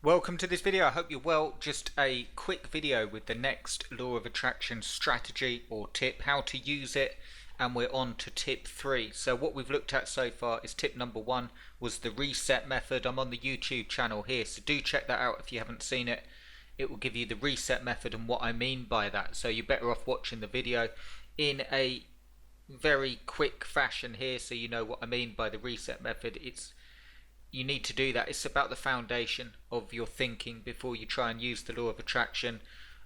Welcome to this video. I hope you're well. Just a quick video with the next law of attraction strategy or tip, how to use it, and we're on to tip 3. So what we've looked at so far is tip number 1 was the reset method. I'm on the YouTube channel here, so do check that out if you haven't seen it. It will give you the reset method and what I mean by that. So you're better off watching the video in a very quick fashion here so you know what I mean by the reset method. You need to do that. It's about the foundation of your thinking before you try and use the law of attraction.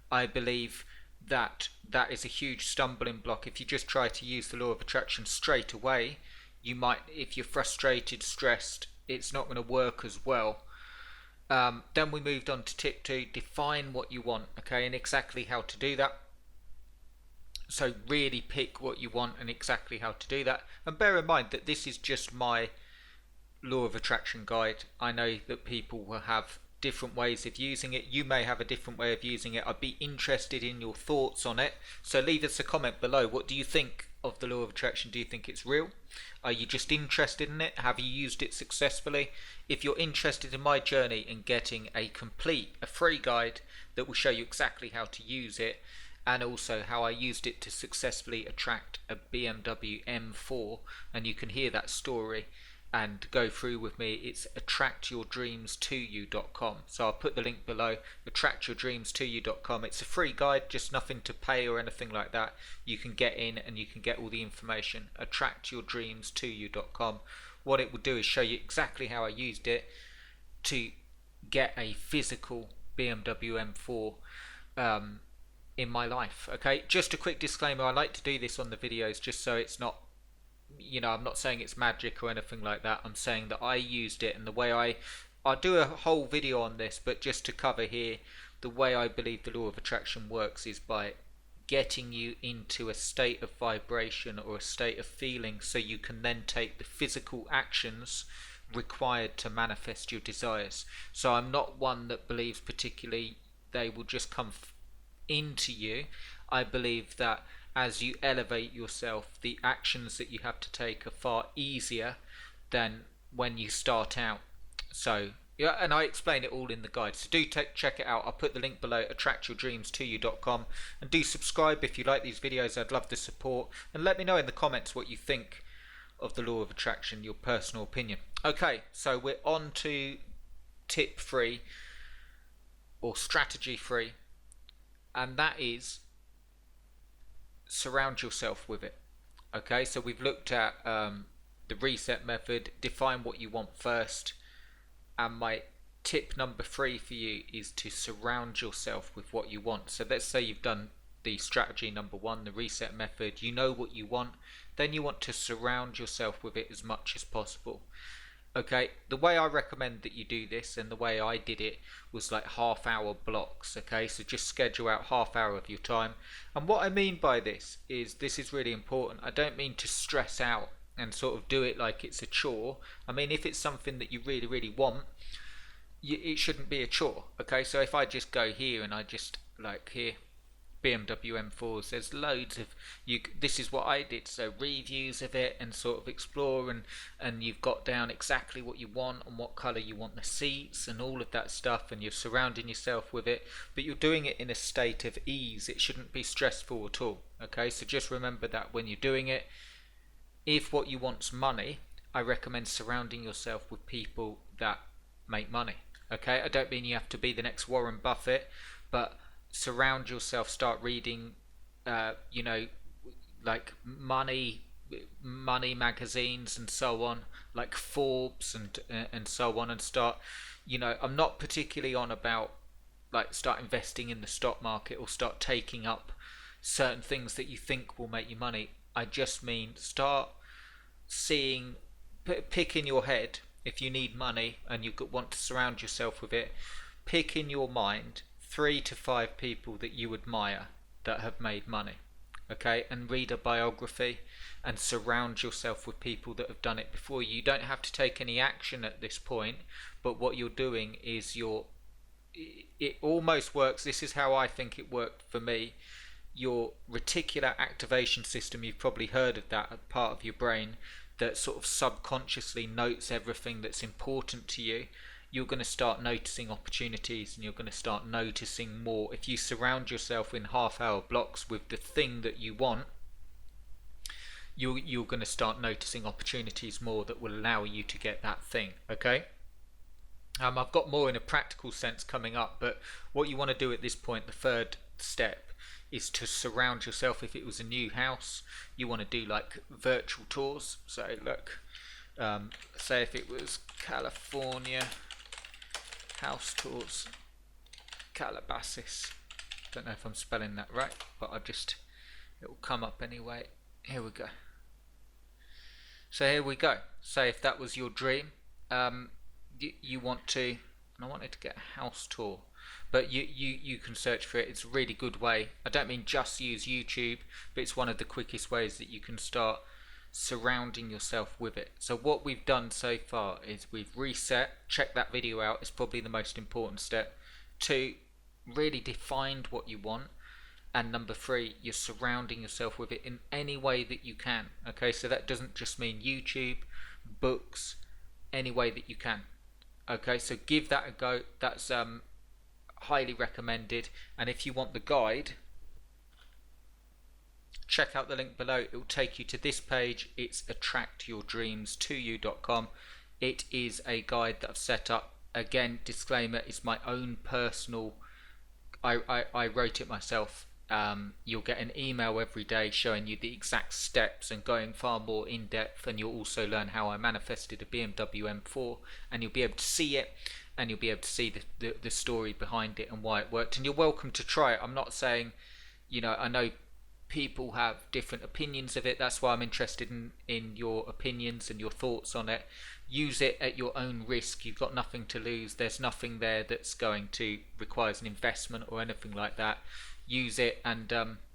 I believe that that is a huge stumbling block. If you just try to use the law of attraction straight away, you might, if you're frustrated, stressed, it's not going to work as well. Then we moved on to tip 2, define what you want, okay, and exactly how to do that. So really pick what you want and exactly how to do that. And bear in mind that this is just my law of attraction guide. I know that people will have different ways of using it. You may have a different way of using it. I'd be interested in your thoughts on it. So leave us a comment below. What do you think of the law of attraction? Do you think it's real? Are you just interested in it? Have you used it successfully? If you're interested in my journey in getting a free guide that will show you exactly how to use it, and also how I used it to successfully attract a BMW M4, and you can hear that story and go through with me, it's attractyourdreamstoyou.com. So I'll put the link below, attractyourdreamstoyou.com. It's a free guide, just nothing to pay or anything like that. You can get in and you can get all the information, attractyourdreamstoyou.com. What it will do is show you exactly how I used it to get a physical BMW M4 in my life. Okay, just a quick disclaimer, I like to do this on the videos just so it's not, I'm not saying it's magic or anything like that. I'm saying that I used it, and the way I'll do a whole video on this, but just to cover here, the way I believe the law of attraction works is by getting you into a state of vibration or a state of feeling so you can then take the physical actions required to manifest your desires. So I'm not one that believes particularly they will just come into you. I believe that as you elevate yourself, the actions that you have to take are far easier than when you start out. So yeah, and I explain it all in the guide, so do check it out. I'll put the link below, attractyourdreamstoyou.com, and do subscribe if you like these videos. I'd love the support, and let me know in the comments what you think of the law of attraction, your personal opinion. Okay, so we're on to tip 3 or strategy 3, and that is surround yourself with it. Okay, so we've looked at the reset method, define what you want first, and my tip number 3 for you is to surround yourself with what you want. So let's say you've done the strategy number 1, the reset method, you know what you want, then you want to surround yourself with it as much as possible. Okay, the way I recommend that you do this, and the way I did it, was like half-hour blocks. Okay, so just schedule out half-hour of your time. And what I mean by this is really important. I don't mean to stress out and sort of do it like it's a chore. I mean, if it's something that you really, really want, it shouldn't be a chore. Okay, so if I just go here and I just like here, BMW M4s, there's loads of this is what I did, so reviews of it and sort of explore, and you've got down exactly what you want and what color you want the seats and all of that stuff, and you're surrounding yourself with it, but you're doing it in a state of ease. It shouldn't be stressful at all. Okay, so just remember that when you're doing it. If what you want's money, I recommend surrounding yourself with people that make money. Okay, I don't mean you have to be the next Warren Buffett, but surround yourself, start reading like money magazines and so on, like Forbes and so on, and start, I'm not particularly on about like start investing in the stock market or start taking up certain things that you think will make you money. I just mean start seeing, pick in your head, if you need money and you want to surround yourself with it, pick in your mind 3 to 5 people that you admire that have made money. Okay, and read a biography and surround yourself with people that have done it before you. You don't have to take any action at this point, but what you're doing is it almost works. This is how I think it worked for me. Your reticular activation system, you've probably heard of that, part of your brain that sort of subconsciously notes everything that's important to you. you're going to start noticing opportunities, and you're going to start noticing more. If you surround yourself in half-hour blocks with the thing that you want, you're going to start noticing opportunities more that will allow you to get that thing. Okay. I've got more in a practical sense coming up, but what you want to do at this point, the third step, is to surround yourself. If it was a new house, you want to do like virtual tours. So look, say if it was California house tours, Calabasas. Don't know if I'm spelling that right, but it will come up anyway. Here we go. So here we go. Say if that was your dream, you want to, and I wanted to get a house tour, but you can search for it. It's a really good way. I don't mean just use YouTube, but it's one of the quickest ways that you can start surrounding yourself with it. So what we've done so far is we've reset. Check that video out. It's probably the most important step. 2, really defined what you want. And number 3, you're surrounding yourself with it in any way that you can. Okay, so that doesn't just mean YouTube, books, any way that you can. Okay, so give that a go. That's highly recommended. And if you want the guide, check out the link below. It will take you to this page. It's attractyourdreamstoyou.com. It is a guide that I've set up. Again, disclaimer, it's my own personal. I wrote it myself. You'll get an email every day showing you the exact steps and going far more in depth, and you'll also learn how I manifested a BMW M4, and you'll be able to see it, and you'll be able to see the story behind it and why it worked. And you're welcome to try it. I'm not saying, I know people have different opinions of it. That's why I'm interested in your opinions and your thoughts on it. Use it at your own risk. You've got nothing to lose. There's nothing there that's going to requires an investment or anything like that. Use it and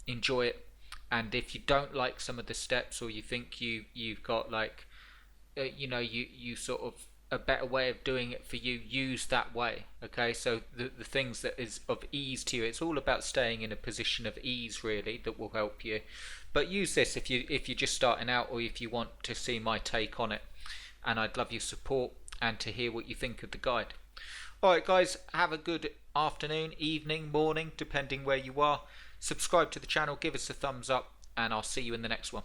enjoy it. And if you don't like some of the steps, or you think you've got like you sort of a better way of doing it for you, use that way. Okay, so the things that is of ease to you, it's all about staying in a position of ease really, that will help you. But use this if you're just starting out, or if you want to see my take on it. And I'd love your support and to hear what you think of the guide. Alright guys, have a good afternoon, evening, morning, depending where you are. Subscribe to the channel, give us a thumbs up, and I'll see you in the next one.